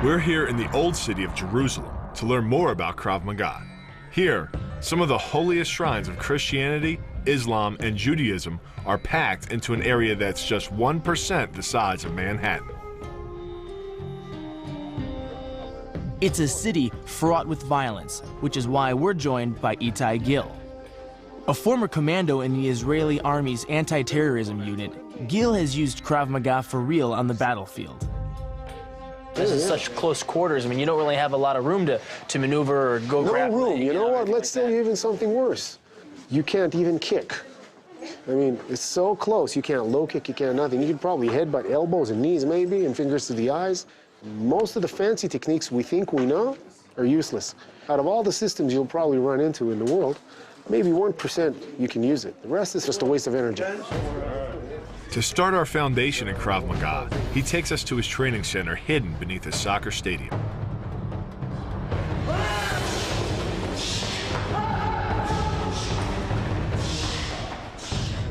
We're here in the old city of Jerusalem to learn more about Krav Maga. Here, some of the holiest shrines of Christianity, Islam, and Judaism are packed into an area that's just 1% the size of Manhattan. It's a city fraught with violence, which is why we're joined by Itai Gil. A former commando in the Israeli Army's anti-terrorism unit, Gil has used Krav Maga for real on the battlefield. This is such close quarters. I mean, you don't really have a lot of room to maneuver or go grab. No room. You know what? Let's tell you even something worse. You can't even kick. I mean, it's so close. You can't low kick, you can't nothing. You can probably headbutt elbows and knees maybe, and fingers to the eyes. Most of the fancy techniques we think we know are useless. Out of all the systems you'll probably run into in the world, maybe 1% you can use it. The rest is just a waste of energy. To start our foundation in Krav Maga, he takes us to his training center hidden beneath a soccer stadium.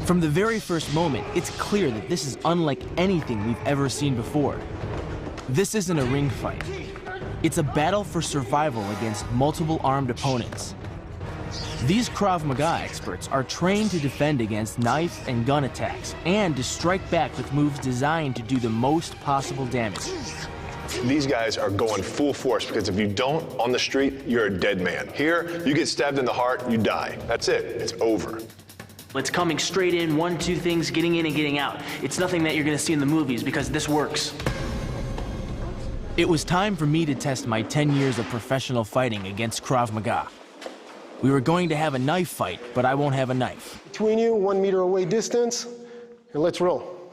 From the very first moment, it's clear that this is unlike anything we've ever seen before. This isn't a ring fight. It's a battle for survival against multiple armed opponents. These Krav Maga experts are trained to defend against knife and gun attacks and to strike back with moves designed to do the most possible damage. These guys are going full force because if you don't on the street, you're a dead man. Here, you get stabbed in the heart, you die. That's it. It's over. It's coming straight in, 1-2 things, getting in and getting out. It's nothing that you're going to see in the movies because this works. It was time for me to test my 10 years of professional fighting against Krav Maga. We were going to have a knife fight, but I won't have a knife. Between you, 1 meter away distance, and let's roll.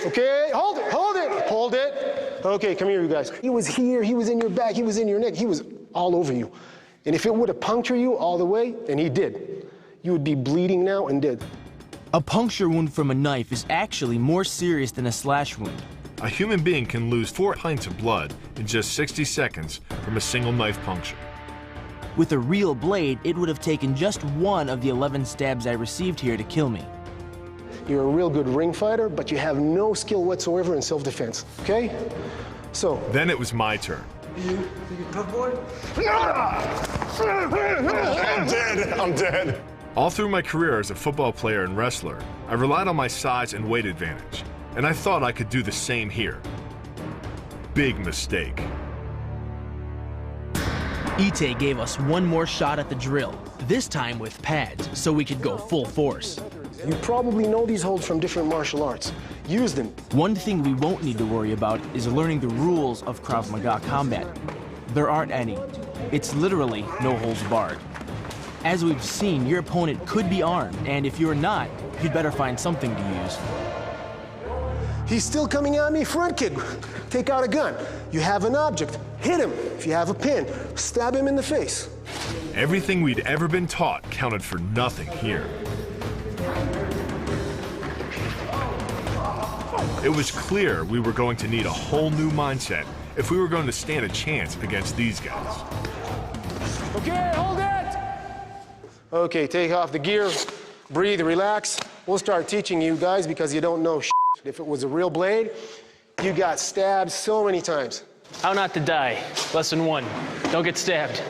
Okay, hold it, hold it, hold it. Okay, come here, you guys. He was here, he was in your back, he was in your neck, he was all over you. And if it would have punctured you all the way, and he did, you would be bleeding now and dead. A puncture wound from a knife is actually more serious than a slash wound. A human being can lose 4 pints of blood in just 60 seconds from a single knife puncture. With a real blade, it would have taken just 1 of the 11 stabs I received here to kill me. You're a real good ring fighter, but you have no skill whatsoever in self-defense, okay? So. Then it was my turn. You tough boy? I'm dead, I'm dead. All through my career as a football player and wrestler, I relied on my size and weight advantage, and I thought I could do the same here. Big mistake. Itai gave us one more shot at the drill, this time with pads, so we could go full force. You probably know these holds from different martial arts. Use them. One thing we won't need to worry about is learning the rules of Krav Maga combat. There aren't any. It's literally no holds barred. As we've seen, your opponent could be armed, and if you're not, you'd better find something to use. He's still coming at me, front kick. Take out a gun. You have an object, hit him. If you have a pin, stab him in the face. Everything we'd ever been taught counted for nothing here. It was clear we were going to need a whole new mindset if we were going to stand a chance against these guys. Okay, hold it! Okay, take off the gear, breathe, relax. We'll start teaching you guys because you don't know shit. If it was a real blade, you got stabbed so many times. How not to die. Lesson 1, don't get stabbed.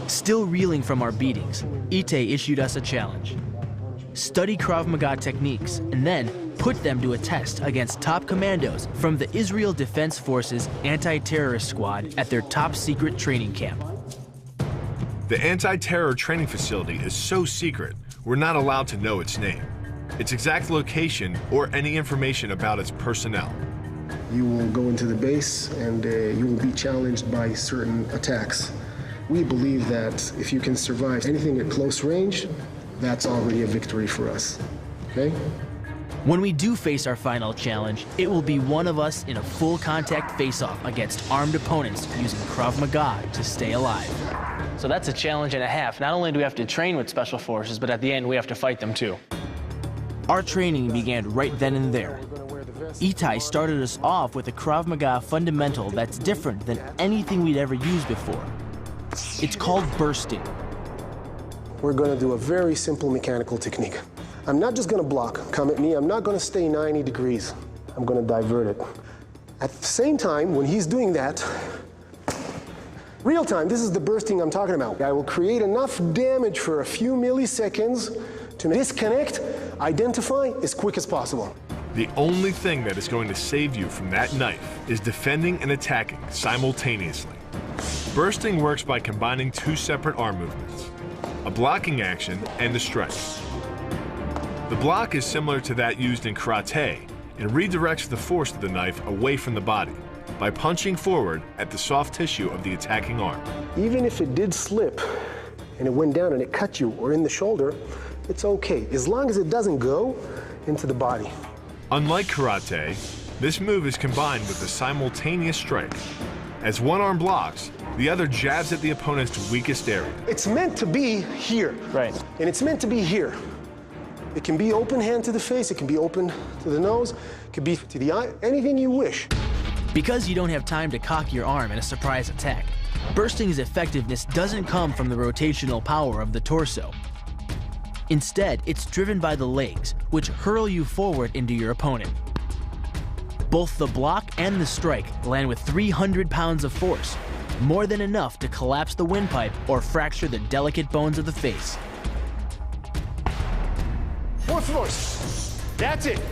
Still reeling from our beatings, Itai issued us a challenge. Study Krav Maga techniques and then put them to a test against top commandos from the Israel Defense Forces anti-terrorist squad at their top secret training camp. The anti-terror training facility is so secret, we're not allowed to know its name, its exact location, or any information about its personnel. You will go into the base and you will be challenged by certain attacks. We believe that if you can survive anything at close range, that's already a victory for us, okay? When we do face our final challenge, it will be one of us in a full contact face-off against armed opponents using Krav Maga to stay alive. So that's a challenge and a half. Not only do we have to train with special forces, but at the end we have to fight them too. Our training began right then and there. Itai started us off with a Krav Maga fundamental that's different than anything we'd ever used before. It's called bursting. We're going to do a very simple mechanical technique. I'm not just gonna block, come at me, I'm not gonna stay 90 degrees. I'm gonna divert it. At the same time, when he's doing that, real time, this is the bursting I'm talking about. I will create enough damage for a few milliseconds to disconnect, identify as quick as possible. The only thing that is going to save you from that knife is defending and attacking simultaneously. Bursting works by combining two separate arm movements, a blocking action and a strike. The block is similar to that used in karate and redirects the force of the knife away from the body by punching forward at the soft tissue of the attacking arm. Even if it did slip and it went down and it cut you or in the shoulder, it's okay, as long as it doesn't go into the body. Unlike karate, this move is combined with a simultaneous strike. As one arm blocks, the other jabs at the opponent's weakest area. It's meant to be here. Right. And it's meant to be here. It can be open hand to the face, it can be open to the nose, it can be to the eye, anything you wish. Because you don't have time to cock your arm in a surprise attack, bursting's effectiveness doesn't come from the rotational power of the torso. Instead, it's driven by the legs, which hurl you forward into your opponent. Both the block and the strike land with 300 pounds of force, more than enough to collapse the windpipe or fracture the delicate bones of the face. More force. That's it.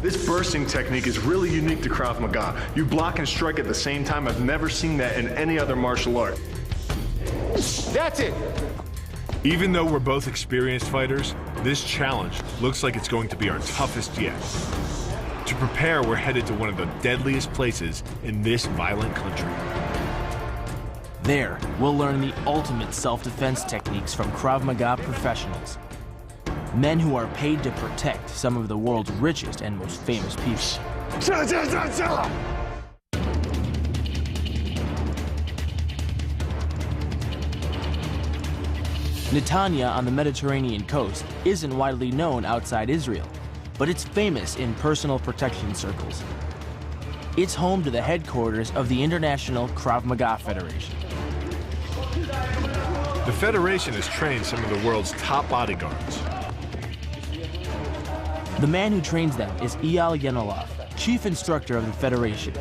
This bursting technique is really unique to Krav Maga. You block and strike at the same time. I've never seen that in any other martial art. That's it. Even though we're both experienced fighters, this challenge looks like it's going to be our toughest yet. To prepare, we're headed to one of the deadliest places in this violent country. There, we'll learn the ultimate self-defense techniques from Krav Maga professionals. Men who are paid to protect some of the world's richest and most famous people. Netanya on the Mediterranean coast isn't widely known outside Israel, but it's famous in personal protection circles. It's home to the headquarters of the International Krav Maga Federation. The Federation has trained some of the world's top bodyguards. The man who trains them is Eyal Yenilov, chief instructor of the Federation.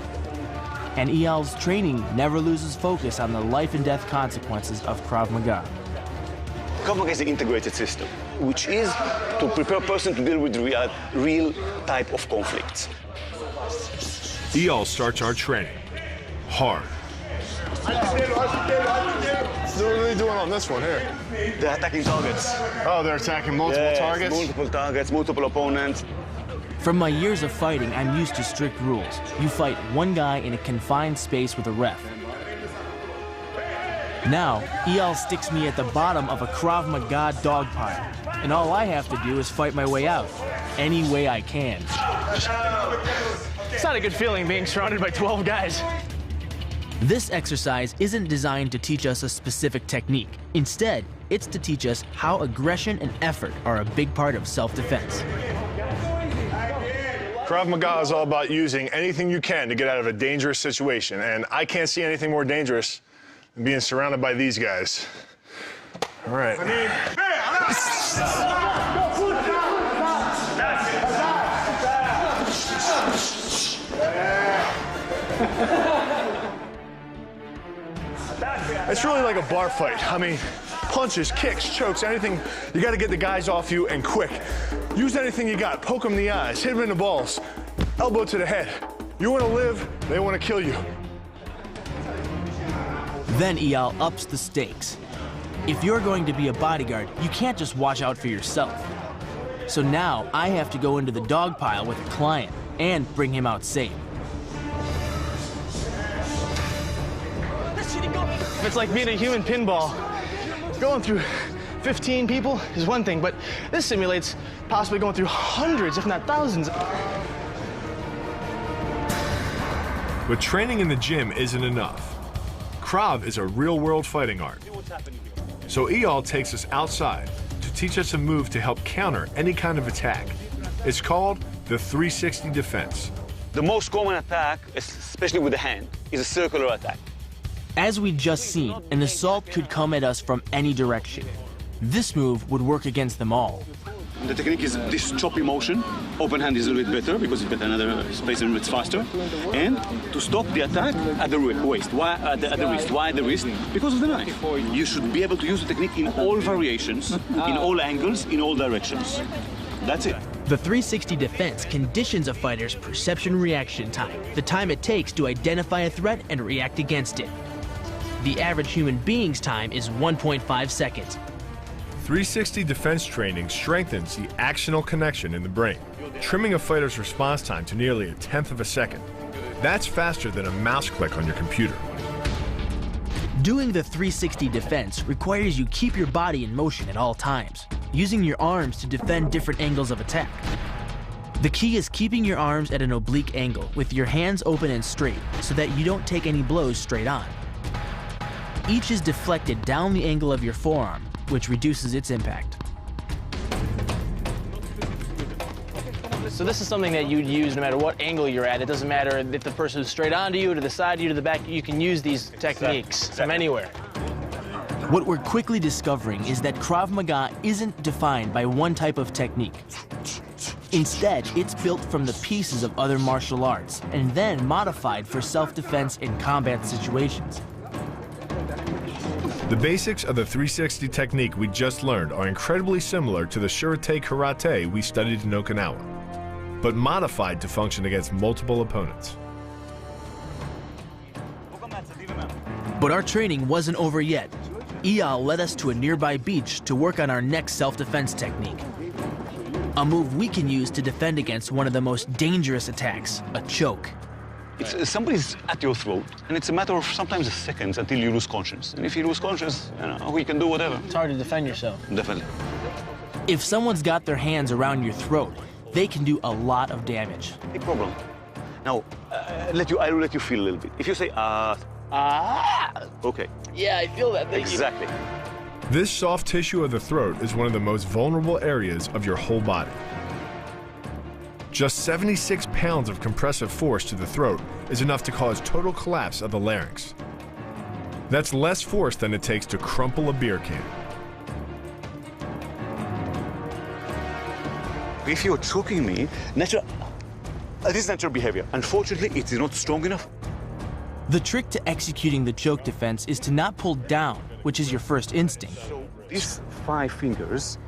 And Eyal's training never loses focus on the life and death consequences of Krav Maga. Krav Maga is an integrated system, which is to prepare a person to deal with real type of conflicts. Eyal starts our training hard. What are they doing on this one here? They're attacking targets. Oh, they're attacking multiple targets? Multiple targets, multiple opponents. From my years of fighting, I'm used to strict rules. You fight one guy in a confined space with a ref. Now, Eyal sticks me at the bottom of a Krav Maga dog pile, and all I have to do is fight my way out, any way I can. It's not a good feeling being surrounded by 12 guys. This exercise isn't designed to teach us a specific technique. Instead, it's to teach us how aggression and effort are a big part of self-defense. Krav Maga is all about using anything you can to get out of a dangerous situation, and I can't see anything more dangerous than being surrounded by these guys. All right. It's really like a bar fight. I mean, punches, kicks, chokes, anything. You got to get the guys off you and quick. Use anything you got. Poke them in the eyes, hit them in the balls, elbow to the head. You want to live, they want to kill you. Then Eyal ups the stakes. If you're going to be a bodyguard, you can't just watch out for yourself. So now I have to go into the dog pile with a client and bring him out safe. It's like being a human pinball. Going through 15 people is one thing, but this simulates possibly going through hundreds, if not thousands. But training in the gym isn't enough. Krav is a real-world fighting art. So Eyal takes us outside to teach us a move to help counter any kind of attack. It's called the 360 defense. The most common attack, especially with the hand, is a circular attack. As we just seen, an assault could come at us from any direction. This move would work against them all. The technique is this choppy motion. Open hand is a little bit better because it's better another space and it's faster. And to stop the attack at the waist. Why at the wrist? Why at the wrist? Because of the knife. You should be able to use the technique in all variations, in all angles, in all directions. That's it. The 360 defense conditions a fighter's perception reaction time, the time it takes to identify a threat and react against it. The average human being's time is 1.5 seconds. 360 defense training strengthens the axonal connection in the brain, trimming a fighter's response time to nearly 1/10 of a second. That's faster than a mouse click on your computer. Doing the 360 defense requires you keep your body in motion at all times, using your arms to defend different angles of attack. The key is keeping your arms at an oblique angle with your hands open and straight so that you don't take any blows straight on. Each is deflected down the angle of your forearm, which reduces its impact. So this is something that you'd use no matter what angle you're at. It doesn't matter if the person is straight onto you, to the side of you, to the back. You can use these techniques from anywhere. What we're quickly discovering is that Krav Maga isn't defined by one type of technique. Instead, it's built from the pieces of other martial arts and then modified for self-defense in combat situations. The basics of the 360 technique we just learned are incredibly similar to the Shurite karate we studied in Okinawa, but modified to function against multiple opponents. But our training wasn't over yet. Eyal led us to a nearby beach to work on our next self-defense technique. A move we can use to defend against one of the most dangerous attacks, a choke. Somebody's at your throat, and it's a matter of sometimes seconds until you lose conscience. And if you lose conscience, we can do whatever. It's hard to defend yourself. Definitely. If someone's got their hands around your throat, they can do a lot of damage. Big problem. Now, I'll let you feel a little bit. If you say, okay. Yeah, I feel that. Exactly. This soft tissue of the throat is one of the most vulnerable areas of your whole body. Just 76 pounds of compressive force to the throat is enough to cause total collapse of the larynx. That's less force than it takes to crumple a beer can. If you're choking me, this is natural behavior. Unfortunately, it is not strong enough. The trick to executing the choke defense is to not pull down, which is your first instinct. These 5 fingers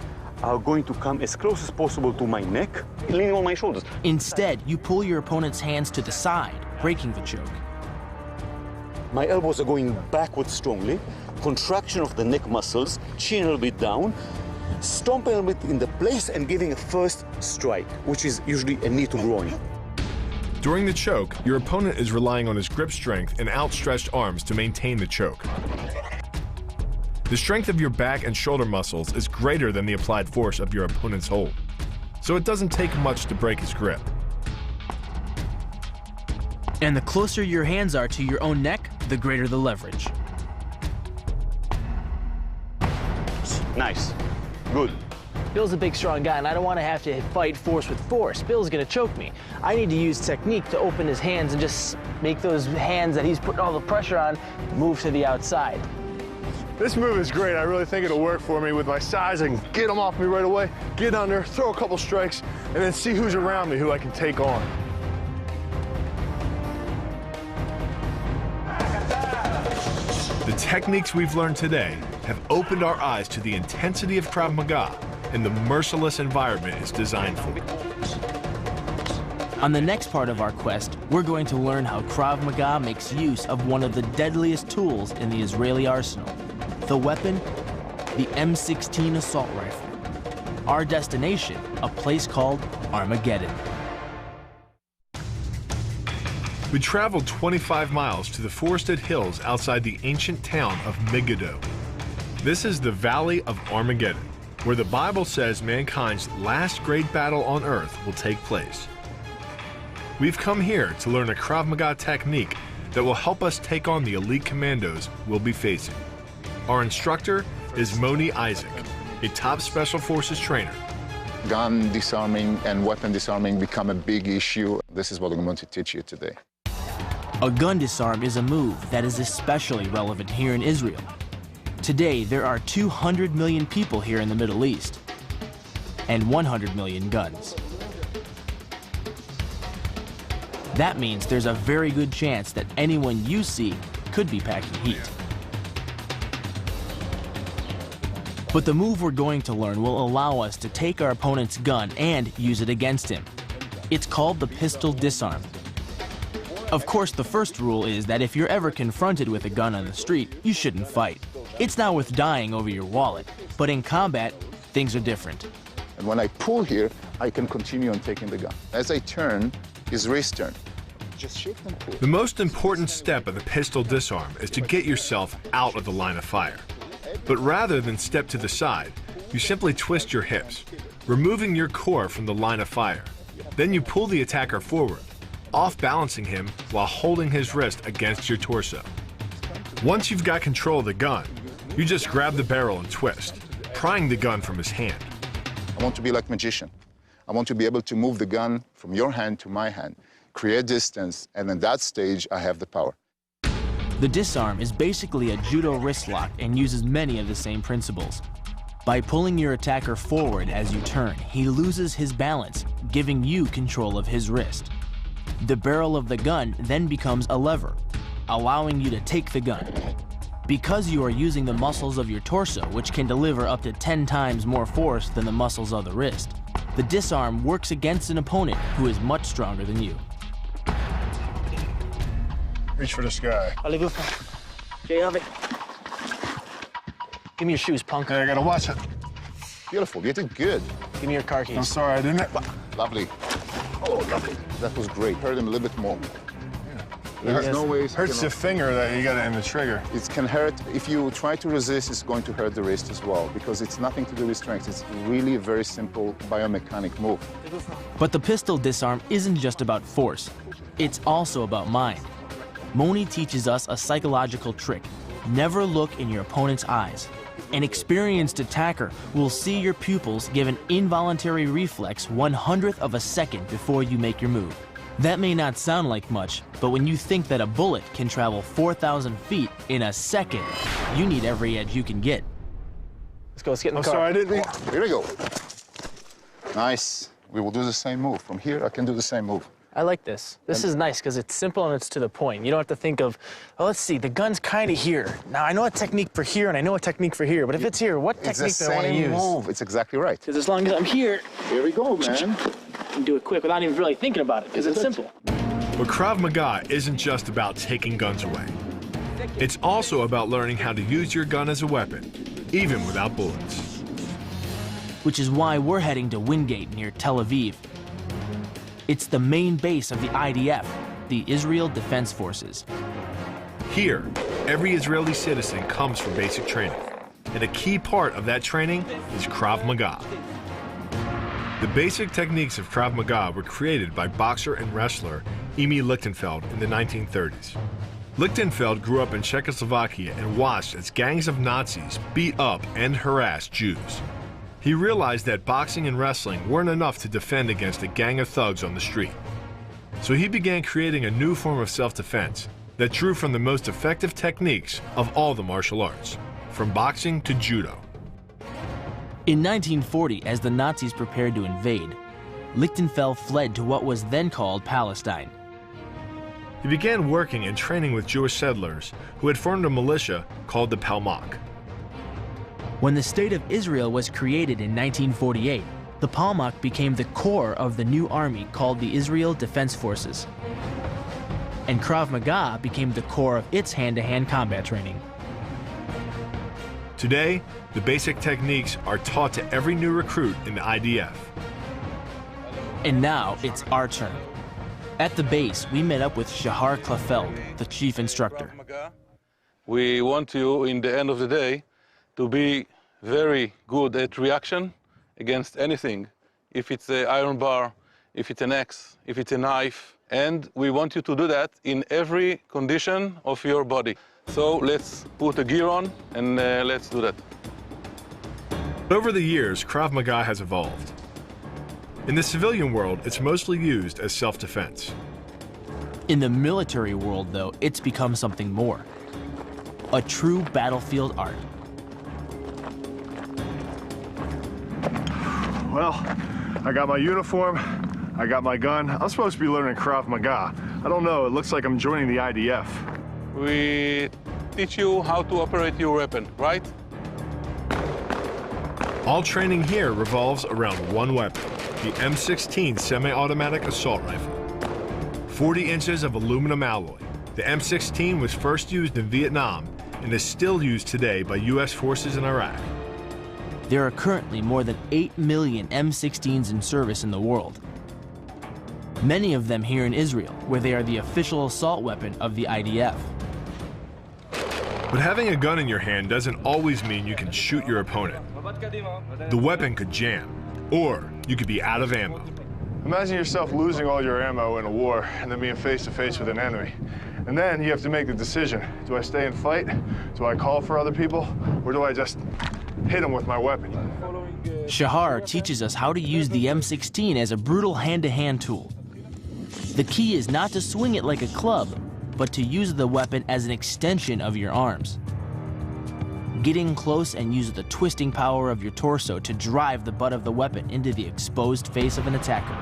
are going to come as close as possible to my neck, leaning on my shoulders. Instead, you pull your opponent's hands to the side, breaking the choke. My elbows are going backwards strongly, contraction of the neck muscles, chin a little bit down, stomping a little bit in the place and giving a first strike, which is usually a knee to groin. During the choke, your opponent is relying on his grip strength and outstretched arms to maintain the choke. The strength of your back and shoulder muscles is greater than the applied force of your opponent's hold, so it doesn't take much to break his grip. And the closer your hands are to your own neck, the greater the leverage. Nice. Good. Bill's a big, strong guy, and I don't want to have to fight force with force. Bill's going to choke me. I need to use technique to open his hands and just make those hands that he's putting all the pressure on move to the outside. This move is great. I really think it'll work for me with my size. I can get them off me right away, get under, throw a couple strikes, and then see who's around me, who I can take on. The techniques we've learned today have opened our eyes to the intensity of Krav Maga and the merciless environment it's designed for. On the next part of our quest, we're going to learn how Krav Maga makes use of one of the deadliest tools in the Israeli arsenal. The weapon, the M16 assault rifle. Our destination, a place called Armageddon. We traveled 25 miles to the forested hills outside the ancient town of Megiddo. This is the Valley of Armageddon, where the Bible says mankind's last great battle on earth will take place. We've come here to learn a Krav Maga technique that will help us take on the elite commandos we'll be facing. Our instructor is Moni Isaac, a top Special Forces trainer. Gun disarming and weapon disarming become a big issue. This is what I'm going to teach you today. A gun disarm is a move that is especially relevant here in Israel. Today, there are 200 million people here in the Middle East and 100 million guns. That means there's a very good chance that anyone you see could be packing heat. But the move we're going to learn will allow us to take our opponent's gun and use it against him. It's called the pistol disarm. Of course, the first rule is that if you're ever confronted with a gun on the street, you shouldn't fight. It's not worth dying over your wallet, but in combat, things are different. And when I pull here, I can continue on taking the gun. As I turn, his wrist turn. Just shift and pull. The most important step of the pistol disarm is to get yourself out of the line of fire. But rather than step to the side, you simply twist your hips, removing your core from the line of fire. Then you pull the attacker forward, off-balancing him while holding his wrist against your torso. Once you've got control of the gun, you just grab the barrel and twist, prying the gun from his hand. I want to be like a magician. I want to be able to move the gun from your hand to my hand, create distance, and in that stage, I have the power. The disarm is basically a judo wrist lock and uses many of the same principles. By pulling your attacker forward as you turn, he loses his balance, giving you control of his wrist. The barrel of the gun then becomes a lever, allowing you to take the gun. Because you are using the muscles of your torso, which can deliver up to 10 times more force than the muscles of the wrist, the disarm works against an opponent who is much stronger than you. Reach for this guy. Give me your shoes, punk. Hey, I gotta watch it. Beautiful, you did good. Give me your car keys. I'm sorry, I didn't. Lovely. Oh, lovely. That was great. Hurt him a little bit more. There's no way. Hurts the finger that you got it in the trigger. It can hurt. If you try to resist, it's going to hurt the wrist as well, because it's nothing to do with strength. It's really a very simple biomechanic move. But the pistol disarm isn't just about force. It's also about mind. Moni teaches us a psychological trick. Never look in your opponent's eyes. An experienced attacker will see your pupils give an involuntary reflex 1/100th of a second before you make your move. That may not sound like much, but when you think that a bullet can travel 4,000 feet in a second, you need every edge you can get. Let's get in the car. Sorry, I didn't. Here we go. Nice. We will do the same move. From here, I can do the same move. I like this. This is nice because it's simple and it's to the point. You don't have to think of, oh, let's see, the gun's kind of here. Now, I know a technique for here and I know a technique for here, but if it's here, what technique do I want to use? It's the same move. It's exactly right. Because as long as I'm here, Here we go, man. I can do it quick without even really thinking about it because it's simple. But Krav Maga isn't just about taking guns away. It's also about learning how to use your gun as a weapon, even without bullets. Which is why we're heading to Wingate near Tel Aviv. It's the main base of the IDF, the Israel Defense Forces. Here, every Israeli citizen comes for basic training, and a key part of that training is Krav Maga. The basic techniques of Krav Maga were created by boxer and wrestler Emil Lichtenfeld in the 1930s. Lichtenfeld grew up in Czechoslovakia and watched as gangs of Nazis beat up and harassed Jews. He realized that boxing and wrestling weren't enough to defend against a gang of thugs on the street. So he began creating a new form of self-defense that drew from the most effective techniques of all the martial arts, from boxing to judo. In 1940, as the Nazis prepared to invade, Lichtenfeld fled to what was then called Palestine. He began working and training with Jewish settlers who had formed a militia called the Palmach. When the State of Israel was created in 1948, the Palmach became the core of the new army called the Israel Defense Forces. And Krav Maga became the core of its hand-to-hand combat training. Today, the basic techniques are taught to every new recruit in the IDF. And now it's our turn. At the base, we met up with Shahar Klafeld, the chief instructor. We want you, in the end of the day, to be very good at reaction against anything. If it's an iron bar, if it's an axe, if it's a knife. And we want you to do that in every condition of your body. So let's put a gear on and let's do that. Over the years, Krav Maga has evolved. In the civilian world, it's mostly used as self-defense. In the military world, though, it's become something more. A true battlefield art. Well, I got my uniform, I got my gun. I'm supposed to be learning Krav Maga. I don't know, it looks like I'm joining the IDF. We teach you how to operate your weapon, right? All training here revolves around one weapon, the M16 semi-automatic assault rifle. 40 inches of aluminum alloy. The M16 was first used in Vietnam and is still used today by U.S. forces in Iraq. There are currently more than 8 million M16s in service in the world. Many of them here in Israel, where they are the official assault weapon of the IDF. But having a gun in your hand doesn't always mean you can shoot your opponent. The weapon could jam, or you could be out of ammo. Imagine yourself losing all your ammo in a war and then being face to face with an enemy. And then you have to make the decision. Do I stay and fight? Do I call for other people? Or do I just hit them with my weapon? Shahar teaches us how to use the M16 as a brutal hand-to-hand tool. The key is not to swing it like a club, but to use the weapon as an extension of your arms. Get in close and use the twisting power of your torso to drive the butt of the weapon into the exposed face of an attacker.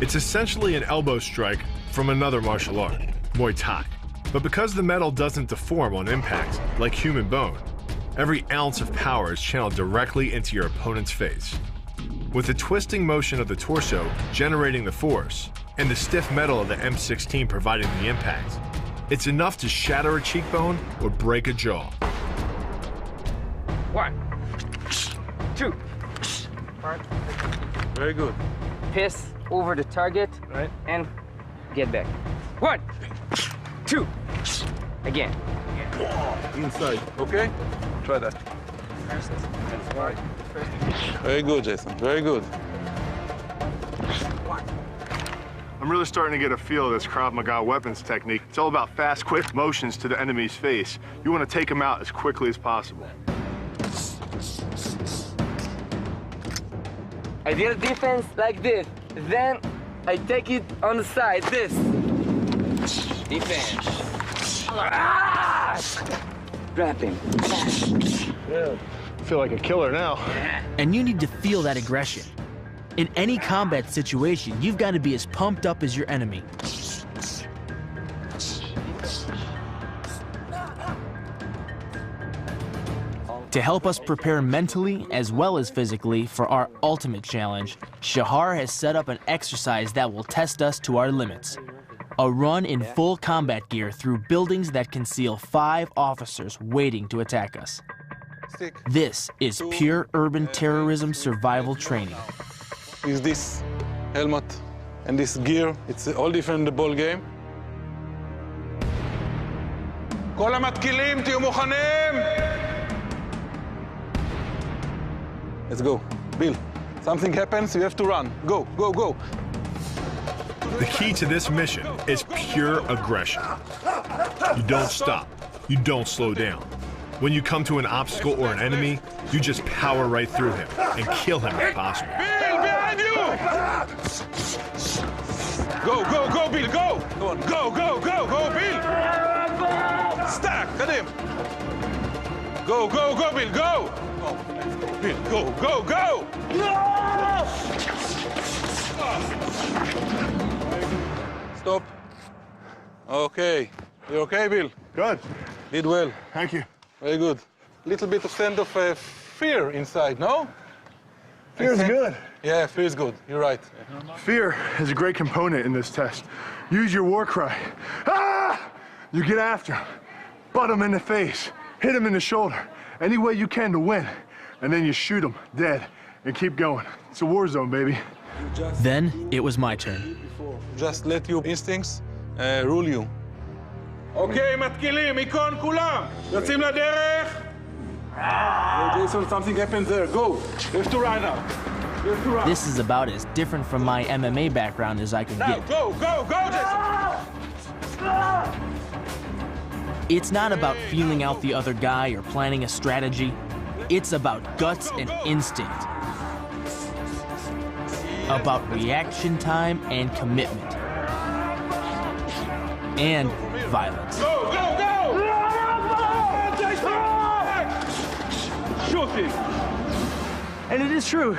It's essentially an elbow strike from another martial art, Muay Thai. But because the metal doesn't deform on impact, like human bone, every ounce of power is channeled directly into your opponent's face. With the twisting motion of the torso generating the force, and the stiff metal of the M16 providing the impact, it's enough to shatter a cheekbone or break a jaw. 1, 2. Very good. Piss over the target, right, and get back. 1, 2. Again. Inside, okay? Try that. Very good, Jason, very good. I'm really starting to get a feel of this Krav Maga weapons technique. It's all about fast, quick motions to the enemy's face. You want to take them out as quickly as possible. I did a defense like this. Then I take it on the side, this. Defense. Grabbing. I feel like a killer now. And you need to feel that aggression. In any combat situation, you've got to be as pumped up as your enemy. To help us prepare mentally as well as physically for our ultimate challenge, Shahar has set up an exercise that will test us to our limits. A run in full combat gear through buildings that conceal 5 officers waiting to attack us. This is pure urban terrorism survival training. Is this helmet and this gear, it's all different in the ball game. כל המתקילים, תהיו מוכנים! Let's go. Bill, something happens, you have to run. Go, go, go. The key to this mission is pure aggression. You don't stop. You don't slow down. When you come to an obstacle or an enemy, you just power right through him and kill him if possible. Bill, behind you! Go, go, go, Bill, go! Go on, go, go, go, go, Bill! Stack, קדם! Go, go, go, Bill, go! Bill, go, go, go! Stop. Okay. You okay, Bill? Good. Did well. Thank you. Very good. Little bit of sense of fear inside, no? Feels good. Yeah, feels good. You're right. Fear is a great component in this test. Use your war cry. Ah! You get after him. Butt him in the face. Hit him in the shoulder. Any way you can to win. And then you shoot him dead and keep going. It's a war zone, baby. Then it was my turn. Just let your instincts rule you. אוקיי, מתקילים, עיקון כולם. יוצאים לדרך. Jason, something happened there. Go. You have to run now. You have to run. This is about as different from my MMA background as I could Now, get. go, go, go, Jason. It's not about feeling out the other guy or planning a strategy. It's about guts and instinct. About reaction time and commitment. And violence. Go, go, go! Jason! Shooting! And it is true,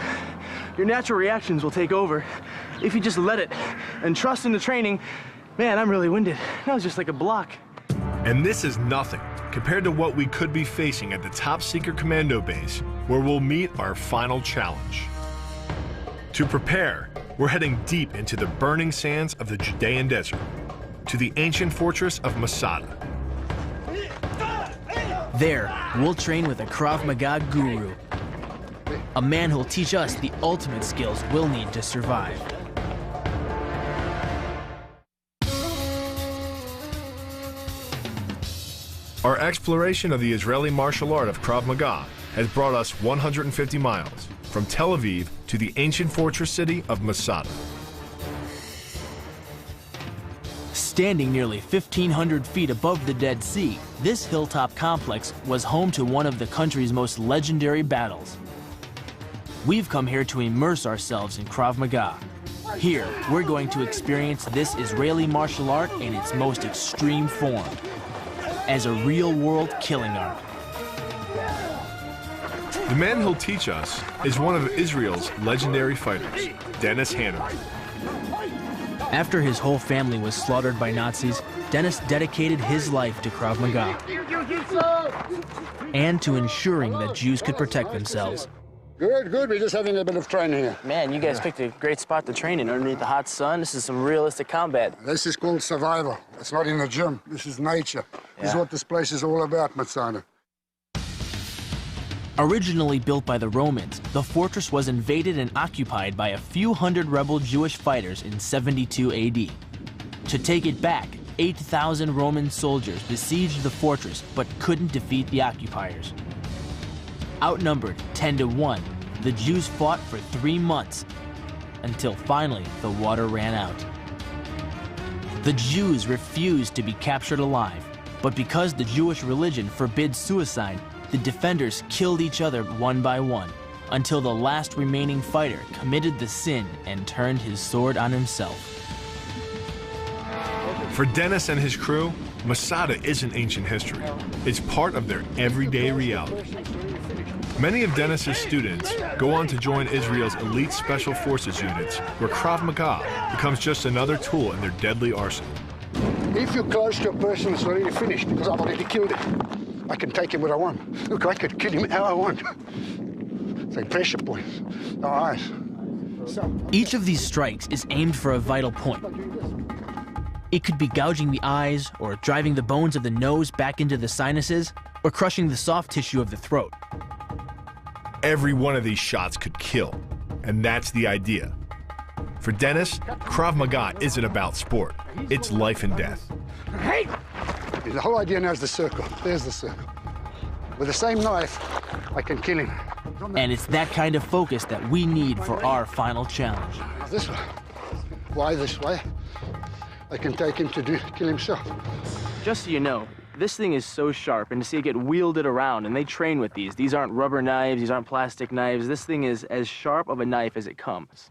your natural reactions will take over if you just let it and trust in the training. Man, I'm really winded. That was just like a block. And this is nothing compared to what we could be facing at the top secret commando base, where we'll meet our final challenge. To prepare, we're heading deep into the burning sands of the Judean desert, to the ancient fortress of Masada. There, we'll train with a Krav Maga guru, a man who'll teach us the ultimate skills we'll need to survive. Our exploration of the Israeli martial art of Krav Maga has brought us 150 miles, from Tel Aviv to the ancient fortress city of Masada. Standing nearly 1,500 feet above the Dead Sea, this hilltop complex was home to one of the country's most legendary battles. We've come here to immerse ourselves in Krav Maga. Here, we're going to experience this Israeli martial art in its most extreme form, as a real-world killing art. The man who'll teach us is one of Israel's legendary fighters, Dennis Hanneman. After his whole family was slaughtered by Nazis, Dennis dedicated his life to Krav Maga and to ensuring that Jews could protect themselves. Good, good. We're just having a bit of training here. Man, you guys picked a great spot to train in underneath the hot sun. This is some realistic combat. This is called survival. It's not in the gym. This is nature. This is what this place is all about, Masada. Originally built by the Romans, the fortress was invaded and occupied by a few hundred rebel Jewish fighters in 72 AD. To take it back, 8,000 Roman soldiers besieged the fortress but couldn't defeat the occupiers. Outnumbered 10-1, the Jews fought for 3 months until finally the water ran out. The Jews refused to be captured alive, but because the Jewish religion forbids suicide, the defenders killed each other one by one until the last remaining fighter committed the sin and turned his sword on himself. For Dennis and his crew, Masada isn't ancient history. It's part of their everyday reality. Many of Dennis's students go on to join Israel's elite special forces units, where Krav Maga becomes just another tool in their deadly arsenal. If you're close to a person, it's already finished because I've already killed him. I can take him where I want. Look, I could kill him how I want. It's like pressure points, no eyes. Each of these strikes is aimed for a vital point. It could be gouging the eyes, or driving the bones of the nose back into the sinuses, or crushing the soft tissue of the throat. Every one of these shots could kill, and that's the idea. For Dennis, Krav Maga isn't about sport, it's life and death. Hey! The whole idea now is the circle. There's the circle. With the same knife, I can kill him. And it's that kind of focus that we need for our final challenge. This way. Why this way? I can take him to kill himself. Just so you know, this thing is so sharp, and to see it get wielded around, and they train with these. These aren't rubber knives, these aren't plastic knives. This thing is as sharp of a knife as it comes.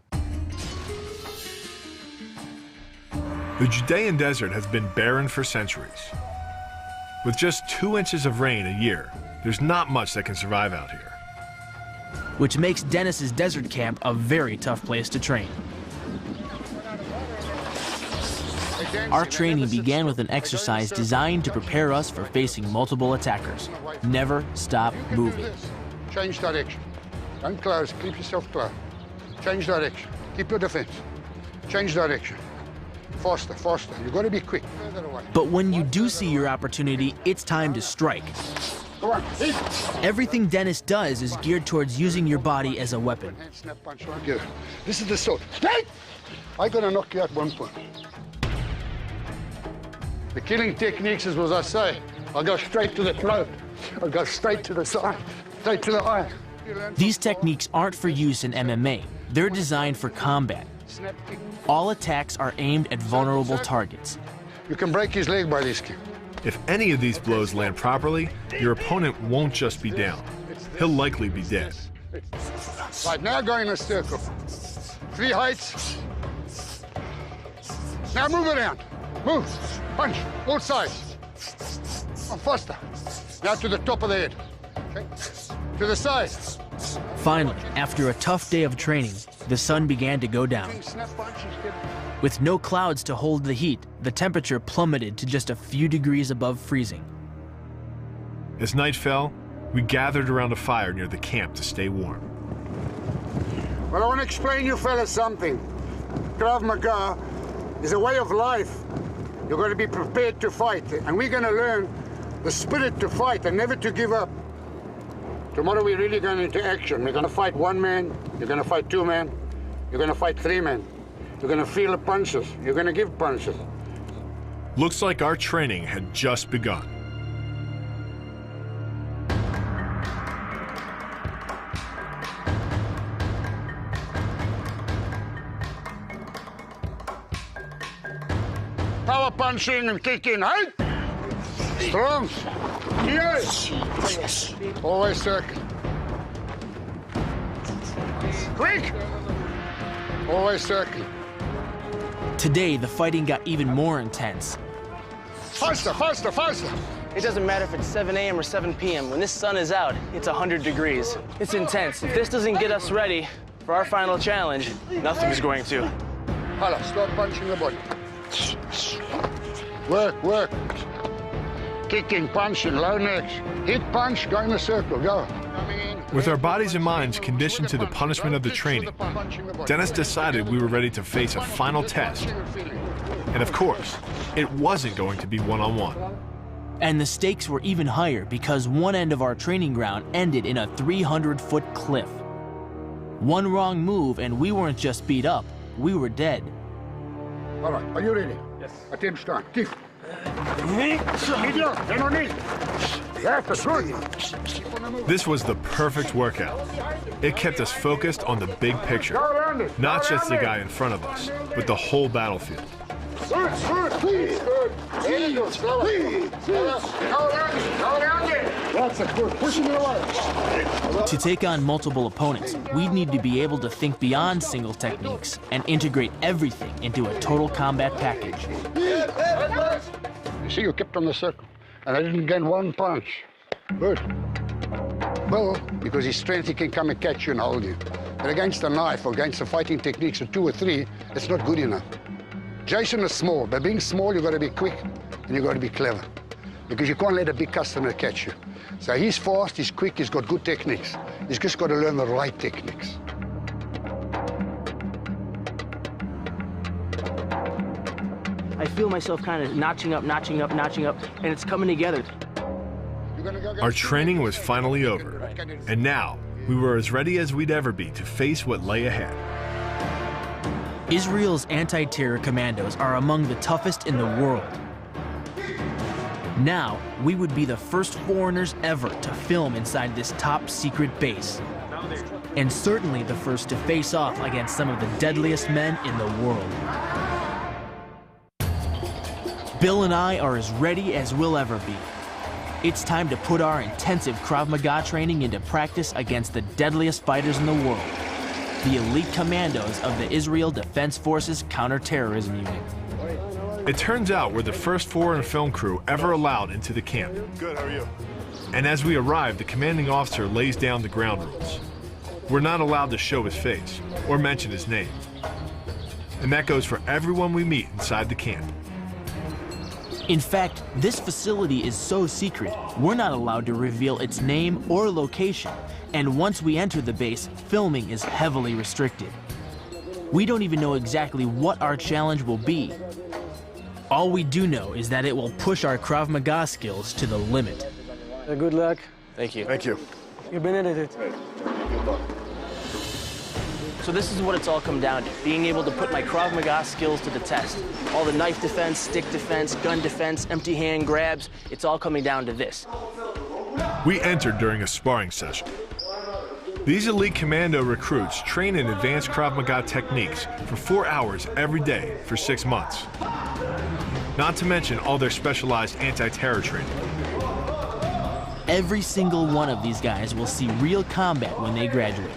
The Judean desert has been barren for centuries. With just 2 inches of rain a year, there's not much that can survive out here. Which makes Dennis's desert camp a very tough place to train. Our training began with an exercise designed to prepare us for facing multiple attackers. Never stop moving. Change direction. Don't close. Keep yourself close. Change direction. Keep your defense. Change direction. Faster, faster. You've got to be quick. But when you do see your opportunity, it's time to strike. Go on. Everything Dennis does is geared towards using your body as a weapon. Snap punch like you. This is the sword. Straight! I'm going to knock you out 1 point. The killing techniques is what I say. I'll go straight to the throat. I'll go straight to the side, straight to the eye. These techniques aren't for use in MMA. They're designed for combat. All attacks are aimed at vulnerable targets. You can break his leg by this kick. If any of these blows land properly, your opponent won't just be down. He'll likely be dead. Right, now go in a circle. 3 heights. Now move around. Move. Punch. All sides. Oh, faster. Now to the top of the head. Okay. To the side. Finally, after a tough day of training, the sun began to go down. With no clouds to hold the heat, the temperature plummeted to just a few degrees above freezing. As night fell, we gathered around a fire near the camp to stay warm. Well, I want to explain you fellas something. Krav Maga is a way of life. You're going to be prepared to fight, and we're going to learn the spirit to fight and never to give up. Tomorrow we're really going into action. We're going to fight 1 man, you're going to fight 2 men, you're going to fight 3 men. You're going to feel the punches, you're going to give punches. Looks like our training had just begun. Power punching and kicking, right? Strong. Yes. Always circle. Quick. Always circle. Today, the fighting got even more intense. Faster, faster, faster. It doesn't matter if it's 7 a.m. or 7 p.m. When this sun is out, it's 100 degrees. It's intense. If this doesn't get us ready for our final challenge, nothing's going to. Hala, start punching the body. Work, work. Kicking, punching, low necks. Hit, punch, go in a circle, go. With our bodies and minds conditioned to the punishment of the training, Dennis decided we were ready to face a final test. And of course, it wasn't going to be one-on-one. And the stakes were even higher because one end of our training ground ended in a 300-foot cliff. One wrong move and we weren't just beat up, we were dead. All right, are you ready? Yes. Attention, kick. This was the perfect workout. It kept us focused on the big picture, not just the guy in front of us, but the whole battlefield. To take on multiple opponents, we'd need to be able to think beyond single techniques and integrate everything into a total combat package. You see, you kept on the circle, and I didn't gain 1 punch. Good. Well, because his strength, he can come and catch you and hold you. But against a knife or against the fighting techniques of 2 or 3, it's not good enough. Jason is small, but being small, you've got to be quick and you've got to be clever, because you can't let a big customer catch you. So he's fast, he's quick, he's got good techniques. He's just got to learn the right techniques. I feel myself kind of notching up, and it's coming together. Our training was finally over, and now we were as ready as we'd ever be to face what lay ahead. Israel's anti-terror commandos are among the toughest in the world. Now, we would be the first foreigners ever to film inside this top-secret base, and certainly the first to face off against some of the deadliest men in the world. Bill and I are as ready as we'll ever be. It's time to put our intensive Krav Maga training into practice against the deadliest fighters in the world, the elite commandos of the Israel Defense Forces Counterterrorism Unit. It turns out we're the first foreign film crew ever allowed into the camp. Good, how are you? And as we arrive, the commanding officer lays down the ground rules. We're not allowed to show his face or mention his name. And that goes for everyone we meet inside the camp. In fact, this facility is so secret, we're not allowed to reveal its name or location, and once we enter the base, filming is heavily restricted. We don't even know exactly what our challenge will be. All we do know is that it will push our Krav Maga skills to the limit. Good luck. Thank you. Thank you. You've been at it. So this is what it's all come down to, being able to put my Krav Maga skills to the test. All the knife defense, stick defense, gun defense, empty hand grabs, it's all coming down to this. We entered during a sparring session. These elite commando recruits train in advanced Krav Maga techniques for 4 hours every day for 6 months. Not to mention all their specialized anti-terror training. Every single one of these guys will see real combat when they graduate.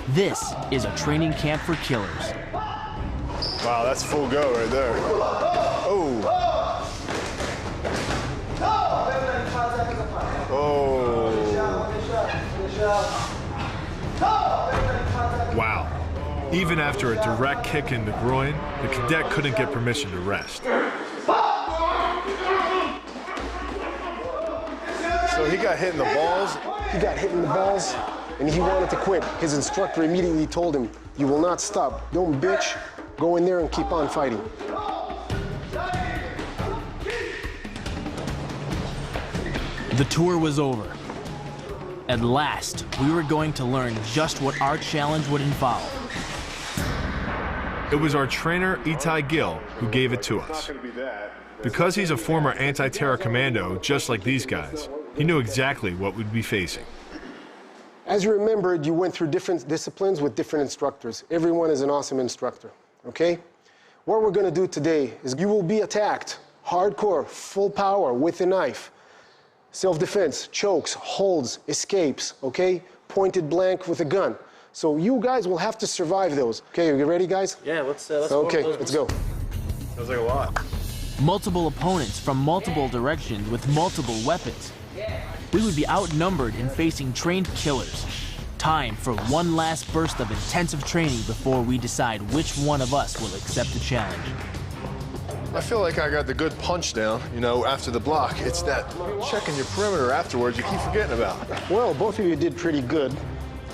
This is a training camp for killers. Wow, that's full go right there. Oh. Oh. Even after a direct kick in the groin, the cadet couldn't get permission to rest. So he got hit in the balls? He got hit in the balls, and he wanted to quit. His instructor immediately told him, "You will not stop. Don't bitch. Go in there and keep on fighting." The tour was over. At last, we were going to learn just what our challenge would involve. It was our trainer, Itai Gill, who gave it to us. Because he's a former anti-terror commando, just like these guys, he knew exactly what we'd be facing. As you remembered, you went through different disciplines with different instructors. Everyone is an awesome instructor, okay? What we're gonna do today is you will be attacked, hardcore, full power, with a knife. Self-defense, chokes, holds, escapes, okay? Pointed blank with a gun. So you guys will have to survive those. Okay, are you ready, guys? Yeah, let's okay, let's go. Sounds like a lot. Multiple opponents from multiple directions with multiple weapons. We would be outnumbered and facing trained killers. Time for one last burst of intensive training before we decide which one of us will accept the challenge. I feel like I got the good punch down, you know, after the block. It's that checking your perimeter afterwards you keep forgetting about. Well, both of you did pretty good.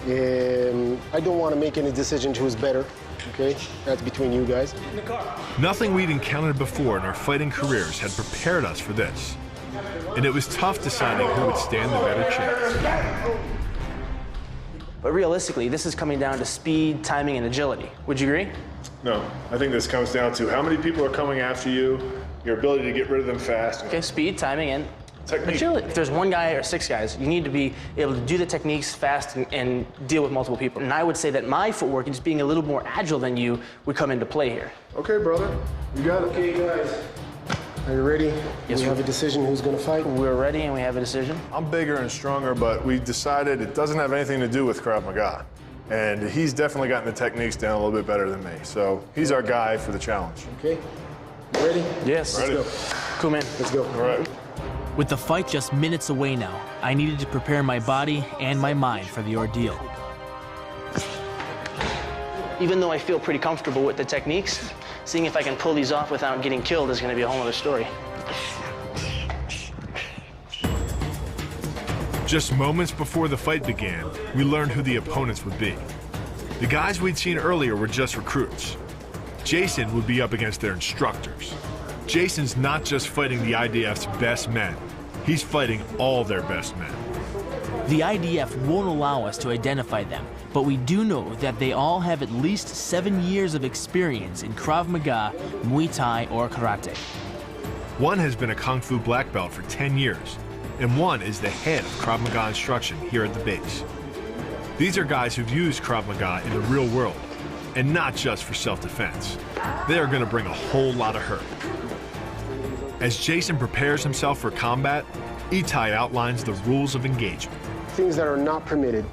I don't want to make any decision who's better, okay? That's between you guys. Nothing we'd encountered before in our fighting careers had prepared us for this. And it was tough deciding who would stand the better chance. But realistically, this is coming down to speed, timing, and agility. Would you agree? No, I think this comes down to how many people are coming after you, your ability to get rid of them fast. Okay, speed, timing, and technique. Agility. If there's one guy or 6 guys, you need to be able to do the techniques fast and deal with multiple people. And I would say that my footwork and just being a little more agile than you would come into play here. Okay, brother. You got it. Okay, guys. Are you ready? Yes, we have a decision who's going to fight? We're ready and we have a decision. I'm bigger and stronger, but we decided it doesn't have anything to do with Krav Maga. And he's definitely gotten the techniques down a little bit better than me. So he's our guy for the challenge. Okay. Ready? Yes. Ready. Let's go. Cool, man. Let's go. All right. With the fight just minutes away now, I needed to prepare my body and my mind for the ordeal. Even though I feel pretty comfortable with the techniques, seeing if I can pull these off without getting killed is going to be a whole other story. Just moments before the fight began, we learned who the opponents would be. The guys we'd seen earlier were just recruits. Jason would be up against their instructors. Jason's not just fighting the IDF's best men, he's fighting all their best men. The IDF won't allow us to identify them, but we do know that they all have at least 7 years of experience in Krav Maga, Muay Thai, or Karate. One has been a Kung Fu black belt for 10 years, and one is the head of Krav Maga instruction here at the base. These are guys who've used Krav Maga in the real world, and not just for self-defense. They are going to bring a whole lot of hurt. As Jason prepares himself for combat, Itai outlines the rules of engagement. Things that are not permitted.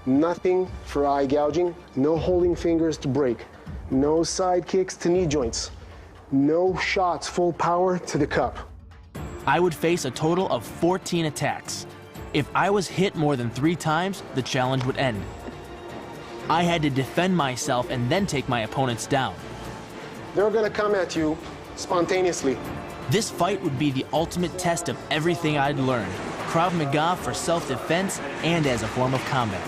Nothing for eye gouging, no holding fingers to break, no side kicks to knee joints, no shots full power to the cup. I would face a total of 14 attacks. If I was hit more than 3 times, the challenge would end. I had to defend myself and then take my opponents down. They're gonna come at you spontaneously. This fight would be the ultimate test of everything I'd learned. Krav Maga for self-defense and as a form of combat.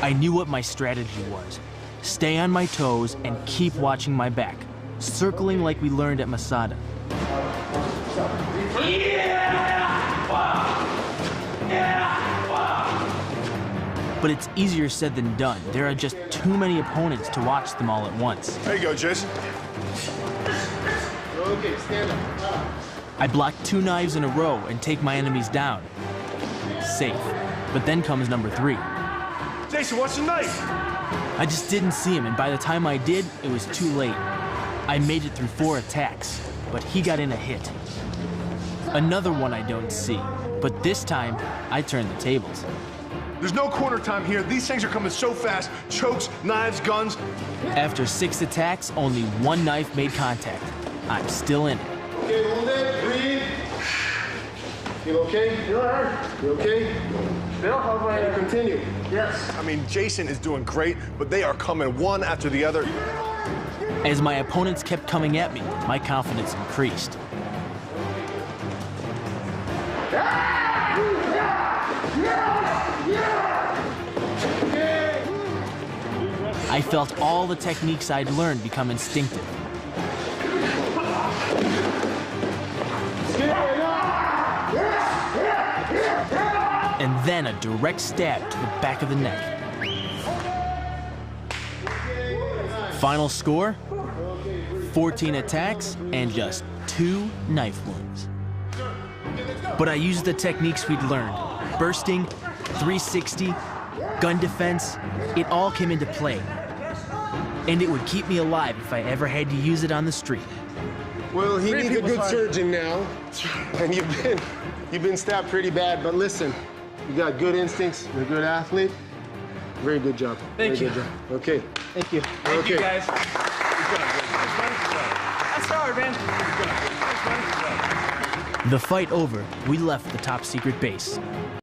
I knew what my strategy was. Stay on my toes and keep watching my back, circling like we learned at Masada. But it's easier said than done. There are just too many opponents to watch them all at once. There you go, Jason. Okay, stand up. I block 2 knives in a row and take my enemies down. Safe. But then comes number 3. Jason, watch the knife. I just didn't see him, and by the time I did, it was too late. I made it through 4 attacks, but he got in a hit. Another one I don't see, but this time, I turned the tables. There's no corner time here. These things are coming so fast. Chokes, knives, guns. After 6 attacks, only 1 knife made contact. I'm still in it. Okay, hold it, breathe. Feel okay? You okay? Bill, how about Can you continue? Yes. I mean, Jason is doing great, but they are coming one after the other. As my opponents kept coming at me, my confidence increased. I felt all the techniques I'd learned become instinctive. And then a direct stab to the back of the neck. Final score, 14 attacks and just 2 knife wounds. But I used the techniques we'd learned. Bursting, 360, gun defense, it all came into play. And it would keep me alive if I ever had to use it on the street. Well, he needs a good surgeon now. And you've been stabbed pretty bad, but listen, you got good instincts, you're a good athlete. Very good job. Thank you. Good job. Okay. Thank you. Thank you, guys. That's hard, man. The fight over, we left the top secret base.